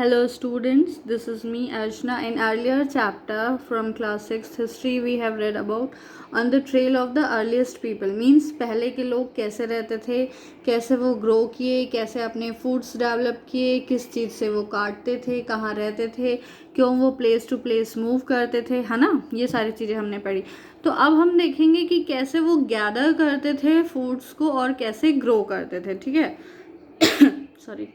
Hello students, this is me Archana. In earlier chapter from class 6 history we have read about on the trail of the earliest people means पहले के लोग कैसे रहते थे, कैसे वो ग्रो किए, कैसे अपने फूड्स डेवलप किए, किस चीज़ से वो काटते थे, कहाँ रहते थे, क्यों वो प्लेस टू प्लेस मूव करते थे, है ना। ये सारी चीज़ें हमने पढ़ी। तो अब हम देखेंगे कि कैसे वो गैदर करते थे फूड्स को और कैसे ग्रो करते थे। ठीक है सॉरी।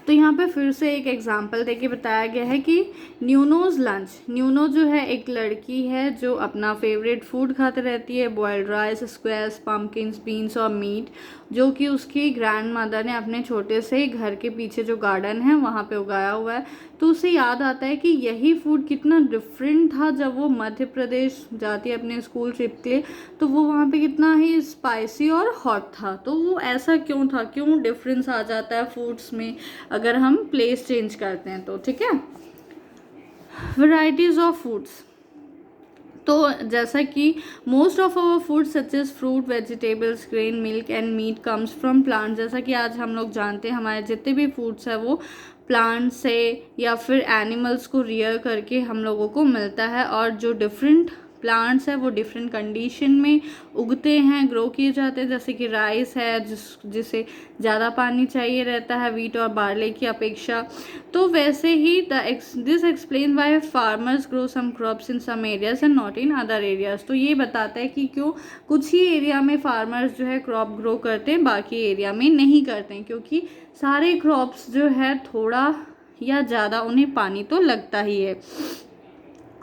तो यहाँ पे फिर से एक एग्जाम्पल देके बताया गया है कि न्यूनोज लंच। न्यूनो जो है एक लड़की है जो अपना फेवरेट फूड खाते रहती है, boiled rice, squash, pumpkins, beans और मीट, जो कि उसकी ग्रैंड मदर ने अपने छोटे से घर के पीछे जो गार्डन है वहाँ पे उगाया हुआ है। तो उसे याद आता है कि यही फूड कितना डिफरेंट था जब वो मध्य प्रदेश जाती है अपने स्कूल ट्रिप के लिए, तो वो वहाँ पे कितना ही स्पाइसी और हॉट था। तो वो ऐसा क्यों था, क्यों डिफरेंस आ जाता है फूड्स में अगर हम प्लेस चेंज करते हैं तो। ठीक है। Varieties of foods. तो जैसा कि most of our food such as fruit, vegetables, grain, milk and meat comes from plant. जैसा कि आज हम लोग जानते हैं हमारे जितने भी फूड्स है वो प्लांट से या फिर एनिमल्स को रियर करके हम लोगों को मिलता है, और जो डिफरेंट प्लांट्स है वो डिफरेंट कंडीशन में उगते हैं, ग्रो किए जाते हैं। जैसे कि राइस है जिसे ज़्यादा पानी चाहिए रहता है वीट और बार्ले की अपेक्षा। तो वैसे ही this explain why farmers grow some crops in some areas and not in other areas. तो ये बताता है कि क्यों कुछ ही एरिया में फार्मर्स जो है क्रॉप ग्रो करते हैं, बाकी एरिया में नहीं करते हैं, क्योंकि सारे क्रॉप्स जो है थोड़ा या ज़्यादा उन्हें पानी तो लगता ही है।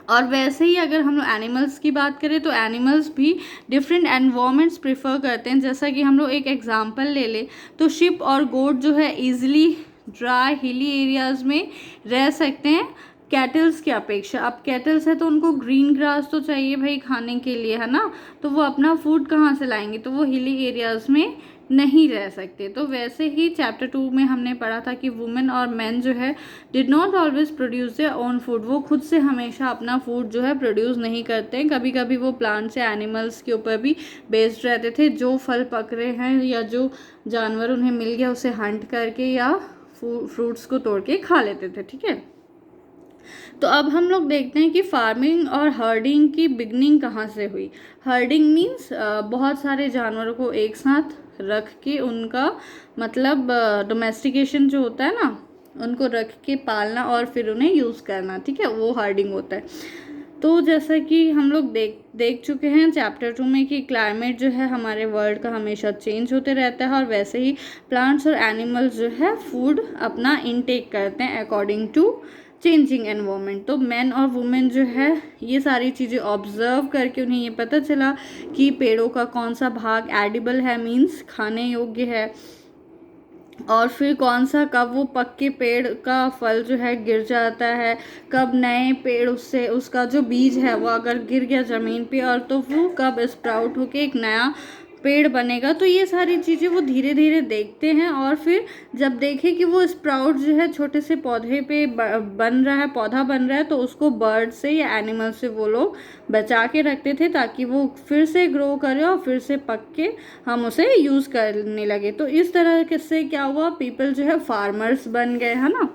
और वैसे ही अगर हम लोग एनिमल्स की बात करें तो एनिमल्स भी डिफरेंट एनवायरनमेंट्स प्रेफर करते हैं। जैसा कि हम लोग एक एग्जांपल ले लें तो शिप और गोट जो है इजीली ड्राई हिली एरियाज़ में रह सकते हैं कैटल्स की अपेक्षा। अब कैटल्स है तो उनको ग्रीन ग्रास तो चाहिए भाई खाने के लिए, है ना। तो वो अपना फूड कहाँ से लाएंगे, तो वो हिली एरियाज़ में नहीं रह सकते। तो वैसे ही चैप्टर 2 में हमने पढ़ा था कि वुमेन और मैन जो है did not always produce their own food. वो खुद से हमेशा अपना फूड जो है प्रोड्यूस नहीं करते हैं, कभी कभी वो प्लांट्स या एनिमल्स के ऊपर भी बेस्ड रहते थे। जो फल पक रहे हैं या जो जानवर उन्हें मिल गया उसे हंट करके या फ्रूट्स को तोड़ के खा लेते थे। ठीक है। तो अब हम लोग देखते हैं कि फार्मिंग और हर्डिंग की बिगनिंग कहाँ से हुई। हर्डिंग मीन्स बहुत सारे जानवरों को एक साथ रख के उनका मतलब डोमेस्टिकेशन जो होता है ना, उनको रख के पालना और फिर उन्हें यूज़ करना। ठीक है, वो हर्डिंग होता है। तो जैसा कि हम लोग देख चुके हैं चैप्टर 2 में कि क्लाइमेट जो है हमारे वर्ल्ड का हमेशा चेंज होते रहता है, और वैसे ही प्लांट्स और एनिमल्स जो है फूड अपना इनटेक करते हैं अकॉर्डिंग टू चेंजिंग एनवायरनमेंट। तो मैन और वुमेन जो है ये सारी चीज़ें ऑब्जर्व करके उन्हें ये पता चला कि पेड़ों का कौन सा भाग एडिबल है, मीन्स खाने योग्य है, और फिर कौन सा कब वो पक्के पेड़ का फल जो है गिर जाता है, कब नए पेड़ उससे उसका जो बीज है वो अगर गिर गया ज़मीन पे और तो वो कब स्प्राउट होके एक नया पेड़ बनेगा। तो ये सारी चीज़ें वो धीरे धीरे देखते हैं, और फिर जब देखे कि वो स्प्राउट जो है छोटे से पौधे पे बन रहा है, पौधा बन रहा है, तो उसको बर्ड से या एनिमल से वो लोग बचा के रखते थे ताकि वो फिर से ग्रो करे और फिर से पक के हम उसे यूज़ करने लगे। तो इस तरह से क्या हुआ, पीपल जो है फार्मर्स बन गए, है ना।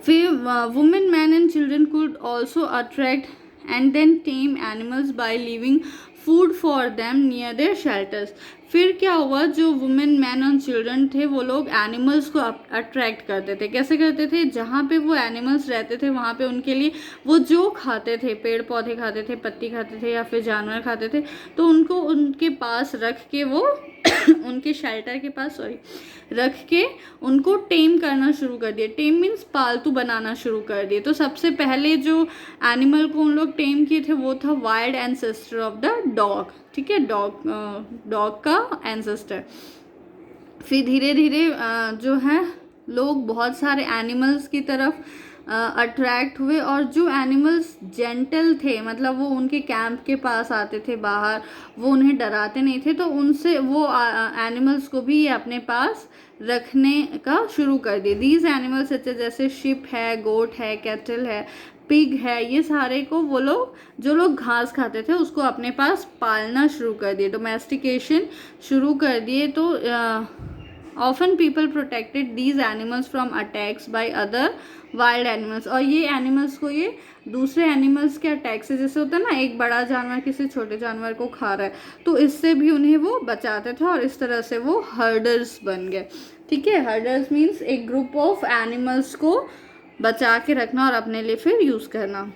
फिर women, man and children could also attract and then tame animals by leaving food for them near their shelters. फिर क्या हुआ, जो वुमेन, मैन और चिल्ड्रन थे वो लोग एनिमल्स को अट्रैक्ट करते थे। कैसे करते थे, जहाँ पे वो एनिमल्स रहते थे वहाँ पे उनके लिए वो जो खाते थे, पेड़ पौधे खाते थे, पत्ती खाते थे या फिर जानवर खाते थे, तो उनको उनके पास रख के वो उनके शेल्टर के पास रख के उनको टेम करना शुरू कर दिया। टेम मीन्स पालतू बनाना शुरू कर दिए। तो सबसे पहले जो एनिमल को उन लोग टेम किए थे वो था wild ancestor of the dog. ठीक है, डॉग का एंसेस्टर। फिर धीरे धीरे जो है लोग बहुत सारे एनिमल्स की तरफ अट्रैक्ट हुए, और जो एनिमल्स जेंटल थे, मतलब वो उनके कैंप के पास आते थे बाहर, वो उन्हें डराते नहीं थे, तो उनसे वो एनिमल्स को भी अपने पास रखने का शुरू कर दिए। दीज एनिमल्स जैसे शिप है, गोट है, कैटल है, पिग है, ये सारे को वो लोग जो लोग घास खाते थे उसको अपने पास पालना शुरू कर दिए, डोमेस्टिकेशन शुरू कर दिए। तो often people protected these animals from attacks by other wild animals, और ये एनिमल्स को ये दूसरे एनिमल्स के अटैक से, जैसे होता है ना एक बड़ा जानवर किसी छोटे जानवर को खा रहा है, तो इससे भी उन्हें वो बचाते थे और इस तरह से वो हर्डर्स बन गए। ठीक है, हर्डर्स मीन्स एक ग्रुप ऑफ एनिमल्स को बचा के रखना और अपने लिए फिर यूज़ करना।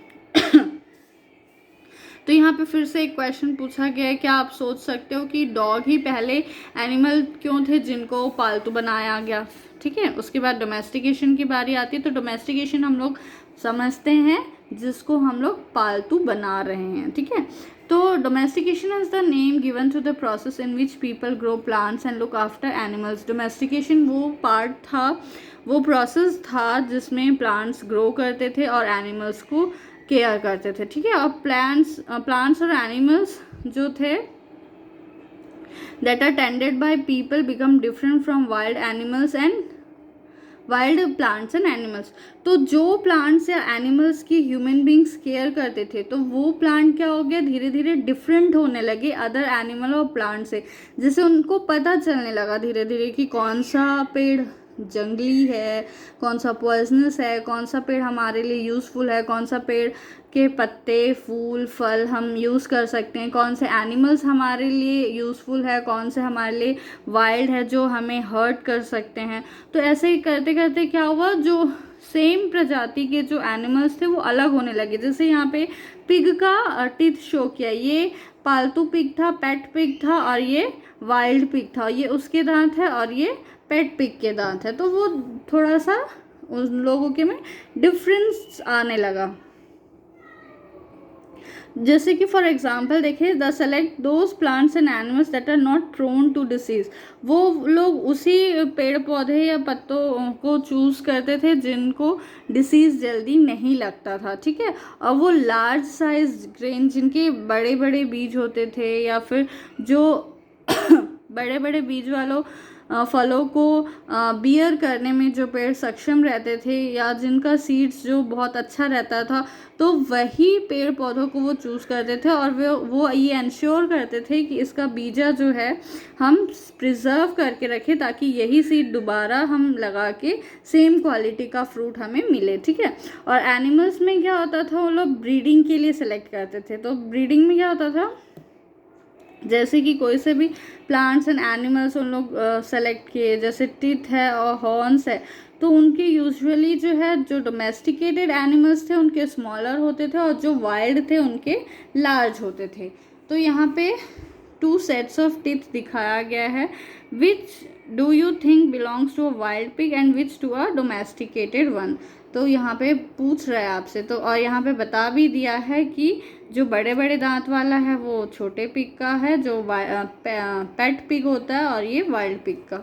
तो यहाँ पे फिर से एक क्वेश्चन पूछा गया है, क्या आप सोच सकते हो कि डॉग ही पहले एनिमल क्यों थे जिनको पालतू बनाया गया। ठीक है, उसके बाद डोमेस्टिकेशन की बारी आती है। तो डोमेस्टिकेशन हम लोग समझते हैं जिसको हम लोग पालतू बना रहे हैं। ठीक है, तो domestication is the name given to the process in which people grow plants and look after animals. Domestication वो पार्ट था, वो प्रोसेस था जिसमें प्लांट्स ग्रो करते थे और एनिमल्स को केयर करते थे। ठीक है, और प्लांट्स और एनिमल्स जो थे that are tended by people become different from wild animals and wild plants and animals. तो जो प्लांट्स या एनिमल्स की ह्यूमन बींग्स केयर करते थे, तो वो प्लांट क्या हो गया, धीरे धीरे डिफरेंट होने लगे अदर एनिमल और प्लांट से। जैसे उनको पता चलने लगा धीरे धीरे कि कौन सा पेड़ जंगली है, कौन सा पॉइजनस है, कौन सा पेड़ हमारे लिए यूज़फुल है, कौन सा पेड़ के पत्ते फूल फल हम यूज़ कर सकते हैं, कौन से एनिमल्स हमारे लिए यूज़फुल है, कौन से हमारे लिए वाइल्ड है जो हमें हर्ट कर सकते हैं। तो ऐसे ही करते करते क्या हुआ, जो सेम प्रजाति के जो एनिमल्स थे वो अलग होने लगे। जैसे यहाँ पे पिग का टीथ शो किया, ये पालतू पिग था, पेट पिग था, और ये वाइल्ड पिग था, ये उसके दांत है और ये पेट पिग के दांत है। तो वो थोड़ा सा उन लोगों के में डिफरेंस आने लगा। जैसे कि फॉर एग्जाम्पल देखें, the select those plants and animals that are not prone to disease. वो लोग उसी पेड़ पौधे या पत्तों को चूज़ करते थे जिनको डिसीज़ जल्दी नहीं लगता था। ठीक है, और वो लार्ज साइज ग्रेन जिनके बड़े बड़े बीज होते थे, या फिर जो बड़े बड़े बीज वालों फलों को बियर करने में जो पेड़ सक्षम रहते थे, या जिनका सीड्स जो बहुत अच्छा रहता था, तो वही पेड़ पौधों को वो चूज़ करते थे। और वो ये इंश्योर करते थे कि इसका बीजा जो है हम प्रिजर्व करके रखें, ताकि यही सीड दोबारा हम लगा के सेम क्वालिटी का फ्रूट हमें मिले। ठीक है, और एनिमल्स में क्या होता था, वो लोग ब्रीडिंग के लिए सेलेक्ट करते थे। तो ब्रीडिंग में क्या होता था, जैसे कि कोई से भी प्लांट्स एंड एनिमल्स उन लोग सेलेक्ट किए, जैसे टीथ है और हॉर्न्स है, तो उनके यूजुअली जो है जो डोमेस्टिकेटेड एनिमल्स थे उनके स्मॉलर होते थे, और जो वाइल्ड थे उनके लार्ज होते थे। तो यहाँ पे 2 सेट्स ऑफ टीथ दिखाया गया है। Which do you think belongs to a wild pig and which to a domesticated one. तो यहाँ पे पूछ रहा है आपसे, तो और यहाँ पे बता भी दिया है कि जो बड़े बड़े दांत वाला है वो छोटे पिग का है, जो पेट पिग होता है, और ये वाइल्ड पिग का।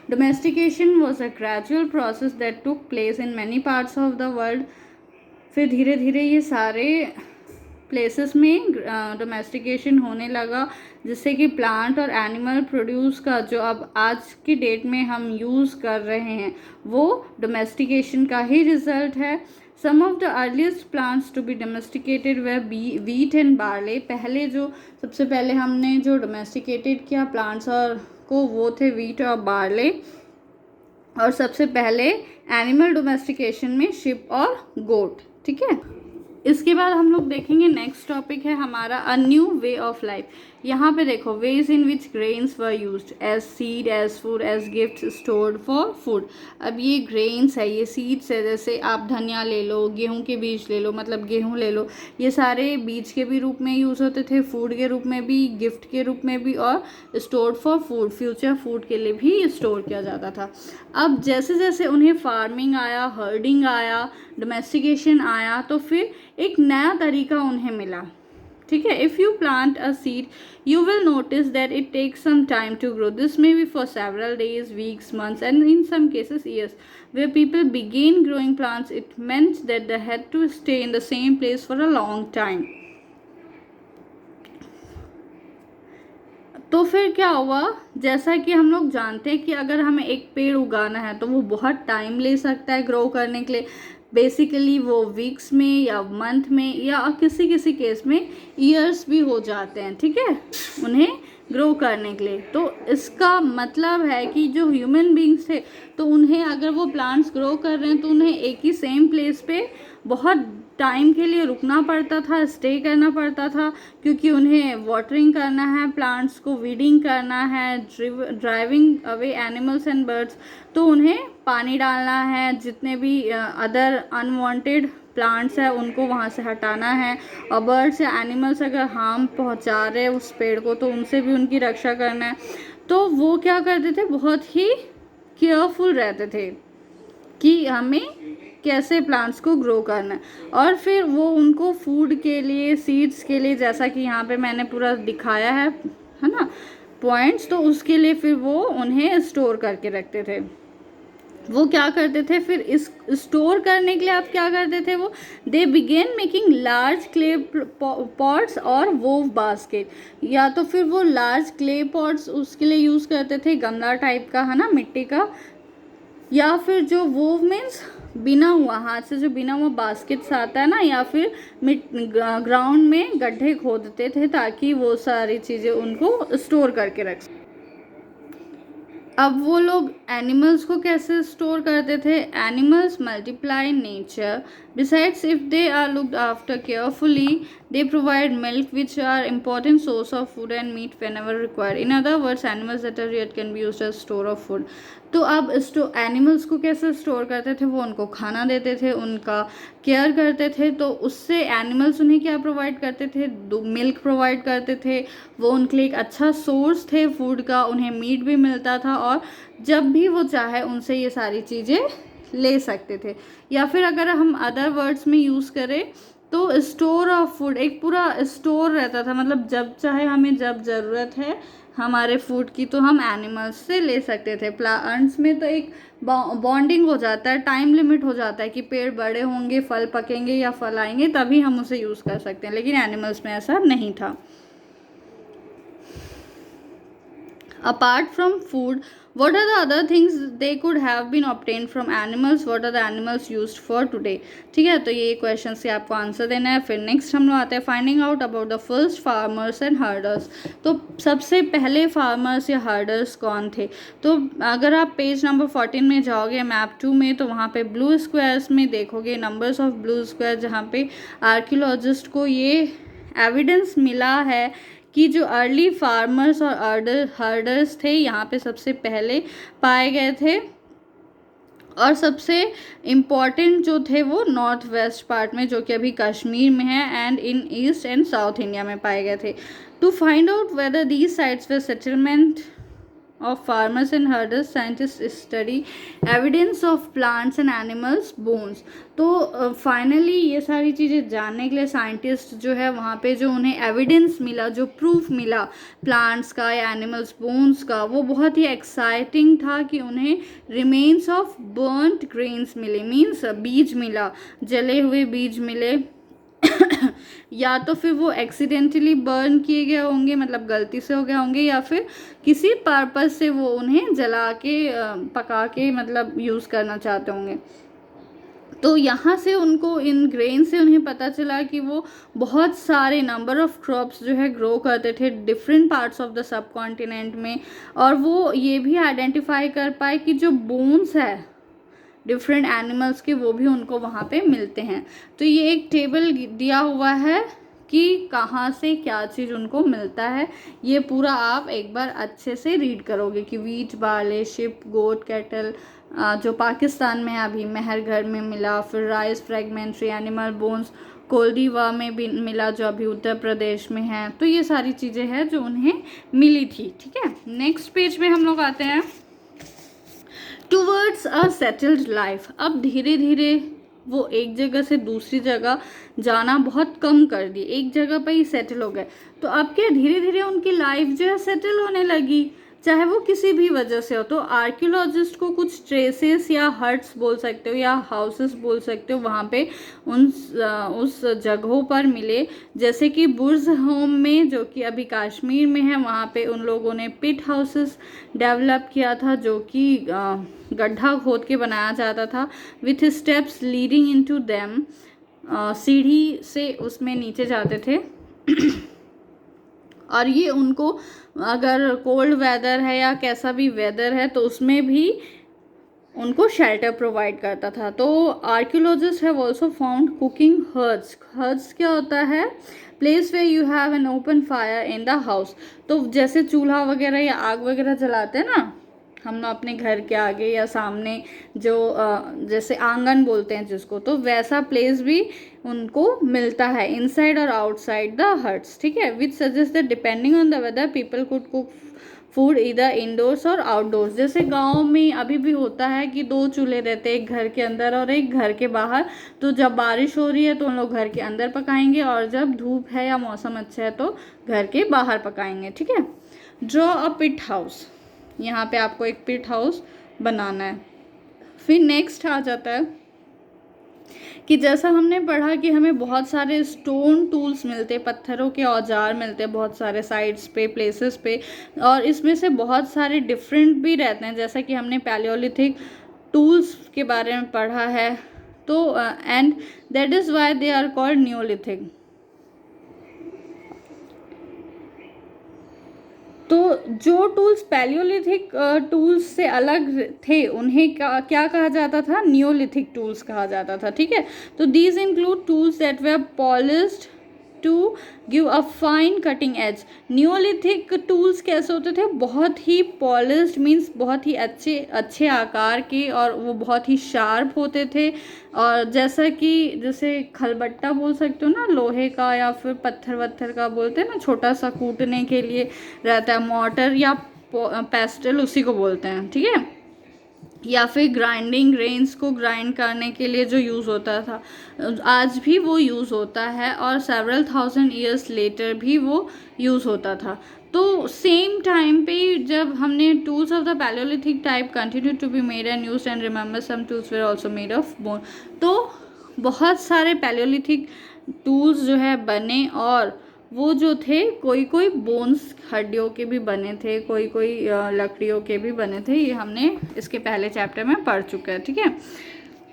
Domestication was a gradual process that took place in many parts of the world. फिर धीरे धीरे ये सारे प्लेसेस में डोमेस्टिकेशन होने लगा, जिससे कि प्लांट और एनिमल प्रोड्यूस का जो अब आज की डेट में हम यूज़ कर रहे हैं वो डोमेस्टिकेशन का ही रिजल्ट है। Some of the earliest plants to be domesticated were wheat and barley. पहले जो सबसे पहले हमने जो डोमेस्टिकेटेड किया प्लांट्स और को वो थे वीट और बार्ले, और सबसे पहले एनिमल डोमेस्टिकेशन में शिप और गोट। ठीक है, इसके बाद हम लोग देखेंगे नेक्स्ट टॉपिक है हमारा a new way of life. यहाँ पे देखो, ways in which grains were used as seed, as food, as gift, stored for food. अब ये ग्रेन्स है, ये सीड्स है, जैसे आप धनिया ले लो, गेहूं के बीज ले लो, मतलब गेहूं ले लो, ये सारे बीज के भी रूप में यूज़ होते थे, फूड के रूप में भी, गिफ्ट के रूप में भी, और stored for food, future food के लिए भी स्टोर किया जाता था। अब जैसे जैसे उन्हें फार्मिंग आया, हर्डिंग आया, डोमेस्टिकेशन आया, तो फिर एक नया तरीका उन्हें मिला। ठीक है, if you plant a seed you will notice that it takes some time to grow. This may be for several days, weeks, months, and in some cases years. Where people begin growing plants, it meant that they had to stay in the same place for a long time. तो फिर क्या हुआ, जैसा कि हम लोग जानते हैं कि अगर हमें एक पेड़ उगाना है तो वो बहुत टाइम ले सकता है ग्रो करने के लिए। बेसिकली वो वीक्स में या मंथ में या किसी किसी केस में ईयर्स भी हो जाते हैं, ठीक है, उन्हें ग्रो करने के लिए। तो इसका मतलब है कि जो ह्यूमन बींग्स थे तो उन्हें अगर वो प्लांट्स ग्रो कर रहे हैं तो उन्हें एक ही सेम प्लेस पे बहुत टाइम के लिए रुकना पड़ता था, स्टे करना पड़ता था, क्योंकि उन्हें वाटरिंग करना है, प्लांट्स को वीडिंग करना है, driving away animals and birds, तो उन्हें पानी डालना है, जितने भी अदर अनवांटेड प्लांट्स है उनको वहाँ से हटाना है, और बर्ड्स या एनिमल्स अगर हार्म पहुँचा रहे हैं उस पेड़ को तो उनसे भी उनकी रक्षा करना है। तो वो क्या करते थे, बहुत ही केयरफुल रहते थे कि हमें कैसे प्लांट्स को ग्रो करना है। और फिर वो उनको फूड के लिए, सीड्स के लिए, जैसा कि यहाँ पे मैंने पूरा दिखाया है ना पॉइंट्स, तो उसके लिए फिर वो उन्हें स्टोर करके रखते थे। वो क्या करते थे फिर इस स्टोर करने के लिए आप क्या करते थे, वो they began making large clay pots और वोव बास्केट, या तो फिर वो लार्ज क्ले पॉट्स उसके लिए यूज़ करते थे, गमला टाइप का, है ना, मिट्टी का, या फिर जो वोव मीन्स बिना हुआ, हाथ से जो बिना हुआ बास्केट्स आता है ना, या फिर ग्राउंड में गड्ढे खोदते थे ताकि वो सारी चीज़ें उनको स्टोर करके रख। अब वो लोग एनिमल्स को कैसे स्टोर करते थे, animals multiply in nature, besides if they are looked after carefully they provide milk which are important source of food and meat whenever required. In other words, animals that are reared can be used as store of food. तो अब animals को कैसे store करते थे, वो उनको खाना देते थे, उनका केयर करते थे, तो उससे एनिमल्स उन्हें क्या प्रोवाइड करते थे, मिल्क प्रोवाइड करते थे, वो उनके लिए एक अच्छा सोर्स थे फूड का, उन्हें मीट भी मिलता था, और जब भी वो चाहे उनसे ये सारी चीज़ें ले सकते थे। या फिर अगर हम अदर वर्ड्स में यूज़ करें तो स्टोर ऑफ फूड, एक पूरा स्टोर रहता था, मतलब जब चाहे हमें जब ज़रूरत है हमारे फूड की तो हम एनिमल्स से ले सकते थे। प्लांट्स में तो एक बॉन्डिंग हो जाता है, टाइम लिमिट हो जाता है कि पेड़ बड़े होंगे, फल पकेंगे या फल आएंगे तभी हम उसे यूज़ कर सकते हैं, लेकिन एनिमल्स में ऐसा नहीं था। Apart from food, what are the other things they could have been obtained from animals? What are the animals used for today? ठीक है, तो ये क्वेश्चन से आपको आंसर देना है। फिर नेक्स्ट हम लोग आते हैं finding out about the first farmers and herders. तो सबसे पहले फार्मर्स या हर्डर्स कौन थे, तो अगर आप पेज नंबर 14 में जाओगे मैप 2 में, तो वहाँ पे ब्लू स्क्वायर्स में देखोगे नंबर्स ऑफ ब्लू स्क्वायर, जहाँ पे आर्कियोलॉजिस्ट को ये एविडेंस मिला है कि जो अर्ली फार्मर्स और हर्डर्स थे यहाँ पे सबसे पहले पाए गए थे, और सबसे इम्पॉर्टेंट जो थे वो नॉर्थ वेस्ट पार्ट में, जो कि अभी कश्मीर में है, and in east and south India में पाए गए थे। To find out whether these sites were settlement of farmers and herders, scientists study evidence of plants and animals bones। तो फाइनली ये सारी चीज़ें जानने के लिए साइंटिस्ट जो है वहाँ पे जो उन्हें एविडेंस मिला, जो प्रूफ मिला प्लांट्स का या एनिमल्स बोन्स का, वो बहुत ही एक्साइटिंग था कि उन्हें रिमेन्स ऑफ बर्न्ड ग्रेन्स मिले, मीन्स बीज मिला, जले हुए बीज मिले या तो फिर वो एक्सीडेंटली बर्न किए गए होंगे, मतलब गलती से हो गए होंगे, या फिर किसी पर्पस से वो उन्हें जला के पका के मतलब यूज़ करना चाहते होंगे। तो यहाँ से उनको इन ग्रेन से उन्हें पता चला कि वो बहुत सारे नंबर ऑफ क्रॉप्स जो है ग्रो करते थे different parts of the sub continent में, और वो ये भी आइडेंटिफाई कर पाए कि जो बोन्स है डिफरेंट एनिमल्स के वो भी उनको वहाँ पे मिलते हैं। तो ये एक टेबल दिया हुआ है कि कहाँ से क्या चीज़ उनको मिलता है, ये पूरा आप एक बार अच्छे से रीड करोगे कि वीट, बार्ले, शिप, गोट, कैटल जो पाकिस्तान में अभी मेहरगढ़ में मिला, फिर राइस, फ्रेगमेंट्री, एनिमल बोन्स कोल्डीवा में भी मिला जो अभी उत्तर प्रदेश में है। तो ये सारी चीज़ें हैं जो उन्हें मिली थी। ठीक है, नेक्स्ट पेज में हम लोग आते हैं टूवर्ड्स अ सेटल्ड लाइफ। अब धीरे धीरे वो एक जगह से दूसरी जगह जाना बहुत कम कर दिए, एक जगह पर ही सेटल हो गए। तो अब क्या धीरे धीरे उनकी लाइफ जो है सेटल होने लगी, चाहे वो किसी भी वजह से हो। तो आर्कियोलॉजिस्ट को कुछ ट्रेसेस या हट्स बोल सकते हो या हाउसेस बोल सकते हो वहाँ पे उस जगहों पर मिले, जैसे कि बुर्ज होम में जो कि अभी कश्मीर में है, वहाँ पे उन लोगों ने पिट हाउसेस डेवलप किया था जो कि गड्ढा खोद के बनाया जाता था with steps leading into them, सीढ़ी से उसमें नीचे जाते थे और ये उनको अगर कोल्ड वेदर है या कैसा भी वेदर है तो उसमें भी उनको शेल्टर प्रोवाइड करता था। तो archaeologists have also found cooking hearths. Hearths क्या होता है? Place where you have an open fire in the house. तो जैसे चूल्हा वगैरह या आग वगैरह जलाते हैं ना हम लोग अपने घर के आगे या सामने, जो जैसे आंगन बोलते हैं जिसको, तो वैसा प्लेस भी उनको मिलता है इनसाइड और आउटसाइड द हट्स, ठीक है। Which suggest that depending on the weather people could cook food इधर इंडोर्स और आउटडोर्स। जैसे गांव में अभी भी होता है कि 2 चूल्हे रहते हैं, एक घर के अंदर और एक घर के बाहर। तो जब बारिश हो रही है तो उन लोग घर के अंदर पकाएंगे और जब धूप है या मौसम अच्छा है तो घर के बाहर पकाएंगे, ठीक है। ड्रॉ अ पिट हाउस, यहाँ पे आपको एक पिट हाउस बनाना है। फिर नेक्स्ट आ जाता है कि जैसा हमने पढ़ा कि हमें बहुत सारे स्टोन टूल्स मिलते, पत्थरों के औजार मिलते हैं बहुत सारे साइड्स पे, प्लेसेस पे, और इसमें से बहुत सारे डिफरेंट भी रहते हैं, जैसा कि हमने पैलियोलिथिक टूल्स के बारे में पढ़ा है। तो and that is why they are called Neolithic. तो जो टूल्स पैलियोलिथिक टूल्स से अलग थे उन्हें क्या कहा जाता था? नियोलिथिक टूल्स कहा जाता था, ठीक है। तो these include tools that were polished to give a fine cutting edge. Neolithic tools कैसे होते थे? बहुत ही पॉलिश्ड मीन्स बहुत ही अच्छे आकार के, और वो बहुत ही शार्प होते थे। और जैसा कि जैसे खलबट्टा बोल सकते हो ना, लोहे का, या फिर पत्थर वत्थर का बोलते हैं ना, छोटा सा कूटने के लिए रहता है, मोटर या पेस्टल उसी को बोलते हैं, ठीक है। या फिर ग्राइंडिंग ग्रेन्स को ग्राइंड करने के लिए जो यूज़ होता था, आज भी वो यूज़ होता है और सेवरल थाउजेंड ईयर्स लेटर भी वो यूज़ होता था। तो सेम टाइम पे जब हमने tools of the Palaeolithic type continue to be made and used and remember some tools were also made of bone. तो बहुत सारे पैलियोलिथिक टूल्स जो है बने, और वो जो थे कोई कोई बोन्स हड्डियों के भी बने थे, कोई कोई लकड़ियों के भी बने थे। ये हमने इसके पहले चैप्टर में पढ़ चुके हैं, ठीक है।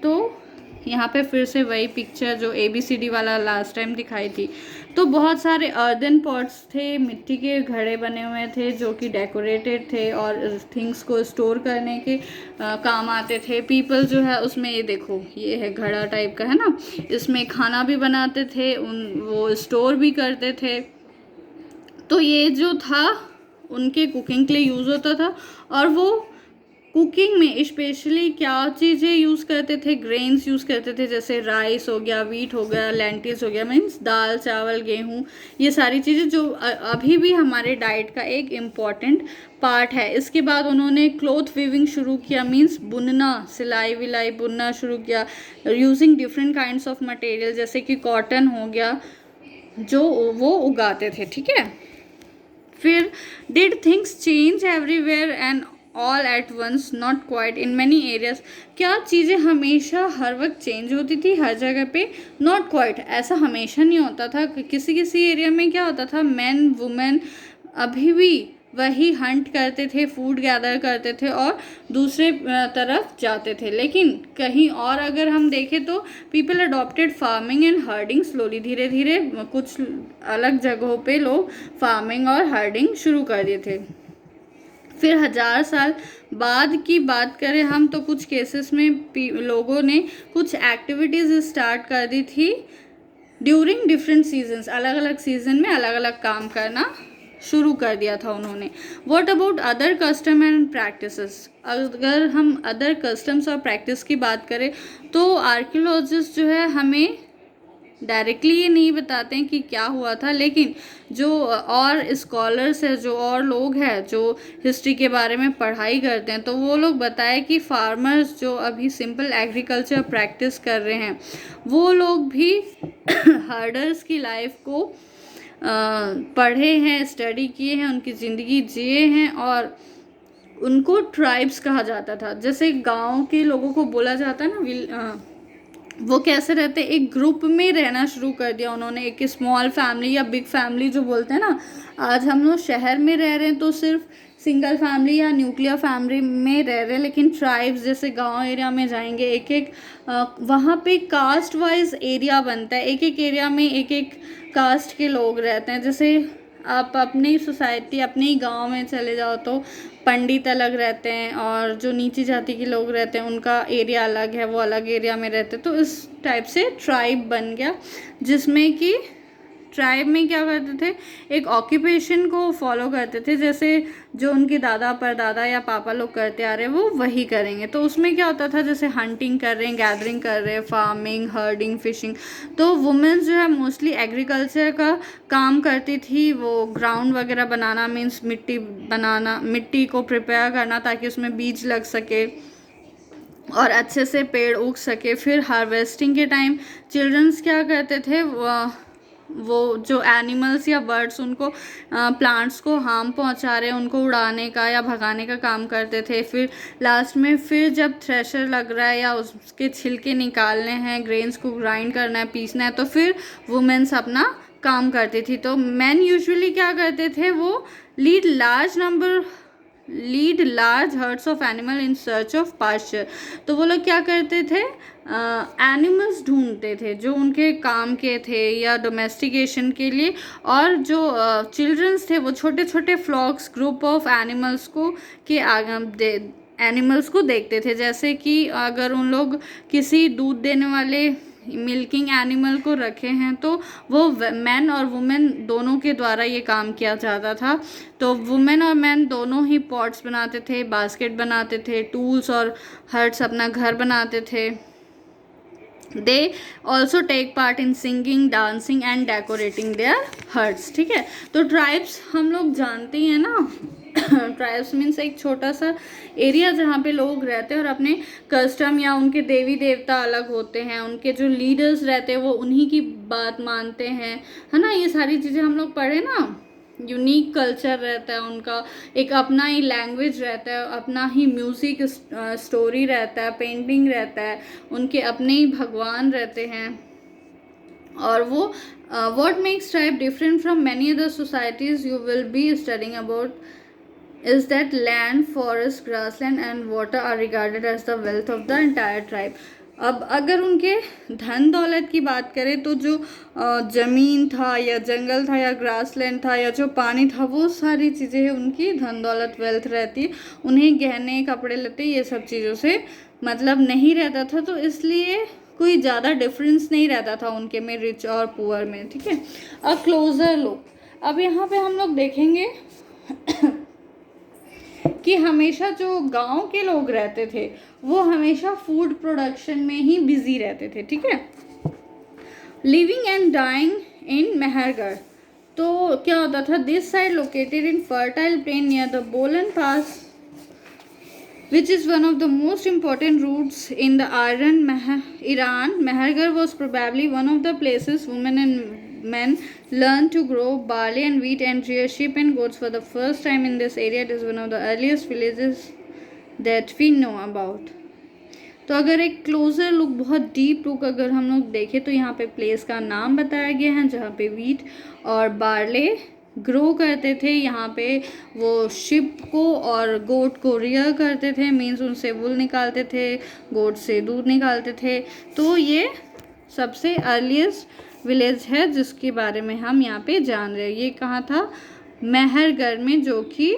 तो यहाँ पे फिर से वही पिक्चर जो ABCD वाला लास्ट टाइम दिखाई थी। तो बहुत सारे अर्दन पॉट्स थे, मिट्टी के घड़े बने हुए थे जो कि डेकोरेटेड थे और थिंग्स को स्टोर करने के काम आते थे। पीपल जो है उसमें, ये देखो ये है घड़ा टाइप का है ना, इसमें खाना भी बनाते थे, वो स्टोर भी करते थे। तो ये जो था उनके कुकिंग के लिए यूज़ होता था। और वो कुकिंग में स्पेशली क्या चीज़ें यूज़ करते थे? ग्रेन्स यूज़ करते थे, जैसे राइस हो गया, वीट हो गया, लेंटिल्स हो गया, मीन्स दाल चावल गेहूँ, ये सारी चीज़ें जो अभी भी हमारे डाइट का एक इम्पॉर्टेंट पार्ट है। इसके बाद उन्होंने क्लॉथ वीविंग शुरू किया, मीन्स बुनना, सिलाई विलाई बुनना शुरू किया, using different kinds of material, जैसे कि कॉटन हो गया जो वो उगाते थे, ठीक है। फिर did things change everywhere and all at once? Not quite in many areas. क्या चीज़ें हमेशा हर वक्त चेंज होती थी हर जगह पे? नॉट क्वाइट, ऐसा हमेशा नहीं होता था। किसी किसी एरिया में क्या होता था, मैन वुमेन अभी भी वही हंट करते थे, फूड गैदर करते थे और दूसरे तरफ जाते थे। लेकिन कहीं और अगर हम देखें तो people adopted farming and herding slowly, धीरे धीरे कुछ अलग जगहों पे लोग फार्मिंग और हर्डिंग शुरू कर दिए थे। फिर 1000 साल बाद की बात करें हम तो कुछ केसेस में लोगों ने कुछ एक्टिविटीज़ स्टार्ट कर दी थी ड्यूरिंग डिफरेंट सीजन्स, अलग अलग सीजन में अलग अलग काम करना शुरू कर दिया था उन्होंने। What about other custom and practices? अगर हम अदर कस्टम्स और प्रैक्टिस की बात करें तो आर्कियोलॉजिस्ट जो है हमें डायरेक्टली ये नहीं बताते हैं कि क्या हुआ था, लेकिन जो और स्कॉलर्स है, जो और लोग हैं जो हिस्ट्री के बारे में पढ़ाई करते हैं, तो वो लोग बताए कि फार्मर्स जो अभी सिंपल एग्रीकल्चर प्रैक्टिस कर रहे हैं वो लोग भी हर्डर्स की लाइफ को पढ़े हैं, स्टडी किए हैं, उनकी ज़िंदगी जिए हैं और उनको ट्राइब्स कहा जाता था। जैसे गांव के लोगों को बोला जाता है ना, वो कैसे रहते, एक ग्रुप में रहना शुरू कर दिया उन्होंने, एक स्मॉल फैमिली या बिग फैमिली जो बोलते हैं ना। आज हम लोग शहर में रह रहे हैं तो सिर्फ सिंगल फैमिली या न्यूक्लियर फैमिली में रह रहे हैं, लेकिन ट्राइब्स जैसे गांव एरिया में जाएंगे, एक एक वहाँ पे कास्ट वाइज एरिया बनता है, एक एक एरिया में एक एक कास्ट के लोग रहते हैं। जैसे आप अपनी सोसाइटी अपने ही गांव में चले जाओ तो पंडित अलग रहते हैं, और जो नीची जाति के लोग रहते हैं उनका एरिया अलग है, वो अलग एरिया में रहते हैं। तो इस टाइप से ट्राइब बन गया, जिसमें कि ट्राइब में क्या करते थे, एक ऑक्यूपेशन को फॉलो करते थे, जैसे जो उनके दादा परदादा या पापा लोग करते आ रहे हैं वो वही करेंगे। तो उसमें क्या होता था, जैसे हंटिंग कर रहे हैं, गैदरिंग कर रहे हैं, फार्मिंग, हर्डिंग, फिशिंग। तो वुमेन्स जो है मोस्टली एग्रीकल्चर का काम करती थी। वो ग्राउंड वगैरह बनाना, मीन्स मिट्टी बनाना, मिट्टी को प्रिपेयर करना ताकि उसमें बीज लग सके और अच्छे से पेड़ उग सके। फिर हार्वेस्टिंग के टाइम चिल्ड्रंस क्या करते थे, वो जो एनिमल्स या बर्ड्स उनको प्लांट्स को हार्म पहुंचा रहे हैं उनको उड़ाने का या भगाने का काम करते थे। फिर लास्ट में फिर जब थ्रेशर लग रहा है या उसके छिलके निकालने हैं, ग्रेन्स को ग्राइंड करना है, पीसना है, तो फिर वुमेन्स अपना काम करती थी। तो मैन यूजुअली क्या करते थे, वो lead large herds of animal in search of pasture. तो वो लोग क्या करते थे, एनिमल्स ढूंढते थे जो उनके काम के थे या डोमेस्टिकेशन के लिए। और जो चिल्ड्रंस थे वो छोटे छोटे फ्लॉक्स, ग्रुप ऑफ एनिमल्स को के एनिमल्स को देखते थे। जैसे कि अगर उन लोग किसी दूध देने वाले मिल्किंग एनिमल को रखे हैं तो वो मैन और वुमेन दोनों के द्वारा ये काम किया जाता था। तो वुमेन और मैन दोनों ही पॉट्स बनाते थे, बास्केट बनाते थे, टूल्स और हर्ट्स अपना घर बनाते थे। They also take part in singing, dancing and decorating their huts. ठीक है, तो ट्राइब्स हम लोग जानते हैं ना, ट्राइब्स मीन्स एक छोटा सा एरिया जहाँ पे लोग रहते हैं और अपने कस्टम या उनके देवी देवता अलग होते हैं, उनके जो लीडर्स रहते हैं वो उन्हीं की बात मानते हैं, है ना। ये सारी चीज़ें हम लोग पढ़े ना। यूनिक कल्चर रहता है उनका, एक अपना ही लैंग्वेज रहता है, अपना ही म्यूज़िक स्टोरी रहता है, पेंटिंग रहता है, उनके अपने ही भगवान रहते हैं। और वो what makes tribe different from many other societies you will be studying about is that land, forest, grassland and water are regarded as the wealth of the entire tribe. अब अगर उनके धन दौलत की बात करें तो जो ज़मीन था या जंगल था या ग्रासलैंड था या जो पानी था, वो सारी चीज़ें हैं उनकी धन दौलत, वेल्थ रहती है। उन्हें गहने, कपड़े लत्ते, ये सब चीज़ों से मतलब नहीं रहता था, तो इसलिए कोई ज़्यादा डिफरेंस नहीं रहता था उनके में रिच और पुअर में। ठीक है, अ क्लोज़र लुक। अब यहाँ पे हम लोग देखेंगे कि हमेशा जो गांव के लोग रहते थे वो हमेशा फूड प्रोडक्शन में ही बिजी रहते थे। ठीक है, living and dying in Mehrgarh. तो क्या होता था, this site located in fertile plain near the Bolan Pass which is one of the most important routes in the Iran. Mehergarh was probably one of the places women and men learned to grow barley and wheat and rear sheep and goats for the first time in this area. It is one of the earliest villages that we know about. तो अगर एक closure look, बहुत deep look अगर हम लोग देखें तो यहाँ पे प्लेस का नाम बताया गया है जहाँ पे वीट और बार्ले ग्रो करते थे। यहाँ पे वो शिप को और गोट को रियर करते थे, मीन्स उनसे वूल निकालते थे, गोट से दूध निकालते थे। तो ये सबसे अर्लीस्ट विलेज है जिसके बारे में हम यहाँ पे जान रहे हैं। ये कहाँ था, मेहरगढ़ में, जो कि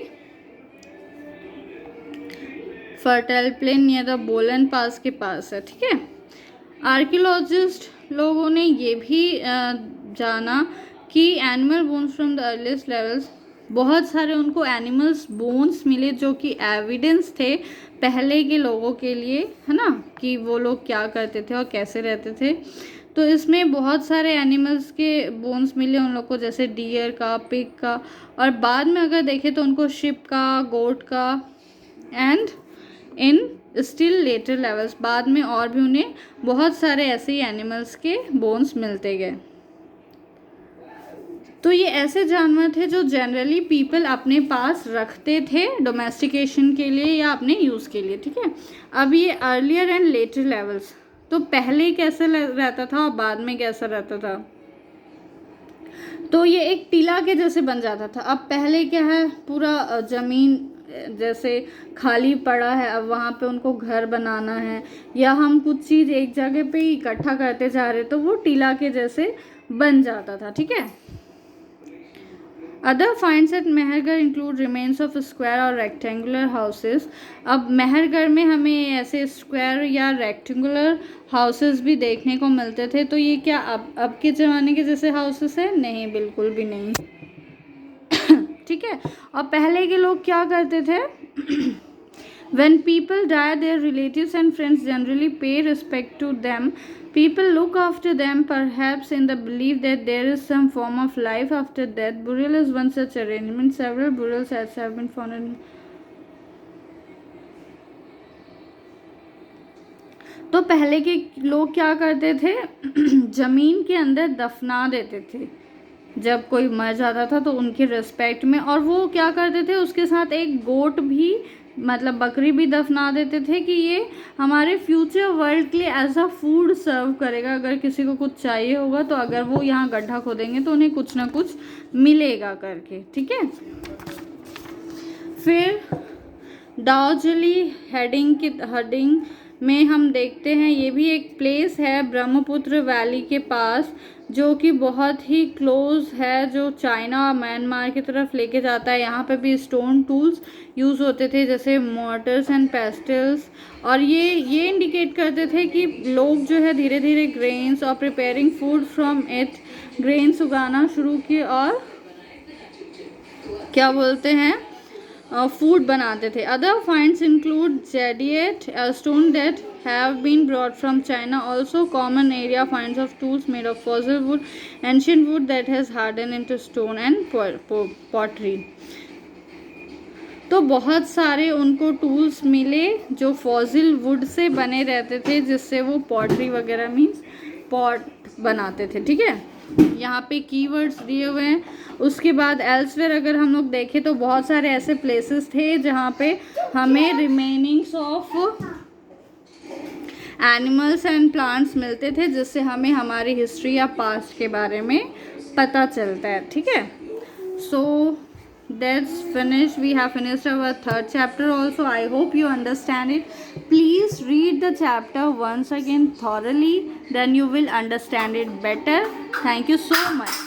fertile plain near the Bolan पास के पास है। ठीक है, आर्कियोलॉजिस्ट लोगों ने ये भी जाना कि animal bones from the earliest levels, बहुत सारे उनको एनिमल्स बोन्स मिले जो कि एविडेंस थे पहले के लोगों के लिए, है ना, कि वो लोग क्या करते थे और कैसे रहते थे। तो इसमें बहुत सारे एनिमल्स के बोन्स मिले उन लोग को, जैसे डियर का, पिग का, और बाद में अगर देखें तो उनको शिप का, गोट का, and in still later levels बाद में और भी उन्हें बहुत सारे ऐसे ही एनिमल्स के बोन्स मिलते गए। तो ये ऐसे जानवर थे जो जनरली पीपल अपने पास रखते थे डोमेस्टिकेशन के लिए या अपने यूज़ के लिए, ठीक है। अब ये अर्लियर एंड लेटर लेवल्स, तो पहले कैसे रहता था और बाद में कैसा रहता था। तो ये एक टीला के जैसे बन जाता था। अब पहले क्या है, पूरा ज़मीन जैसे खाली पड़ा है, अब वहाँ पे उनको घर बनाना है या हम कुछ चीज़ एक जगह पे इकट्ठा करते जा रहे, तो वो टीला के जैसे बन जाता था, ठीक है। Other finds at Mehrgarh include remains of square और रेक्टेंगुलर हाउसेस। अब मेहरगढ़ में हमें ऐसे स्क्वायर या रेक्टेंगुलर हाउसेस भी देखने को मिलते थे। तो ये क्या अब के ज़माने के जैसे हाउसेस है? नहीं, बिल्कुल भी नहीं, ठीक है। और पहले के लोग क्या करते थे when people die their relatives and friends generally pay respect to them. People look after them, perhaps in the belief that there is some form of life after death. Burial is one such arrangement. Several burial sites have been found in. तो पहले के लोग क्या करते थे जमीन के अंदर दफना देते थे जब कोई मर जाता था, तो उनके रिस्पेक्ट में। और वो क्या करते थे, उसके साथ एक गोट भी, मतलब बकरी भी दफना देते थे कि ये हमारे फ्यूचर वर्ल्ड के लिए एज अ फूड सर्व करेगा। अगर किसी को कुछ चाहिए होगा तो अगर वो यहाँ गड्ढा खोदेंगे तो उन्हें कुछ ना कुछ मिलेगा करके, ठीक है। फिर दार्जिली हेडिंग में हम देखते हैं, ये भी एक प्लेस है ब्रह्मपुत्र वैली के पास जो कि बहुत ही क्लोज है, जो चाइना और म्यांमार की तरफ लेके जाता है। यहाँ पे भी स्टोन टूल्स यूज़ होते थे जैसे मोर्टर्स एंड पेस्टल्स, और ये इंडिकेट करते थे कि लोग जो है धीरे धीरे ग्रेन्स और preparing food from it, grains उगाना शुरू किए और क्या बोलते हैं फूड बनाते थे। Other finds include jadeite, a stone that have been brought from China. Also common area finds of tools made of fossil wood, ancient wood that has hardened into stone and pottery. तो बहुत सारे उनको tools मिले जो fossil would say बने रहते थे, जिससे वो पॉटरी वगैरह मीन्स पॉट बनाते थे, ठीक है। यहाँ पे कीवर्ड्स दिए हुए हैं। उसके बाद एल्सवेयर अगर हम लोग देखें तो बहुत सारे ऐसे प्लेसेस थे जहाँ पे हमें remainings of animals and plants मिलते थे, जिससे हमें हमारी हिस्ट्री या पास्ट के बारे में पता चलता है, ठीक है। सो that's finished. We have finished our third chapter also. I hope you understand it. Please read the chapter once again thoroughly, then you will understand it better. Thank you so much.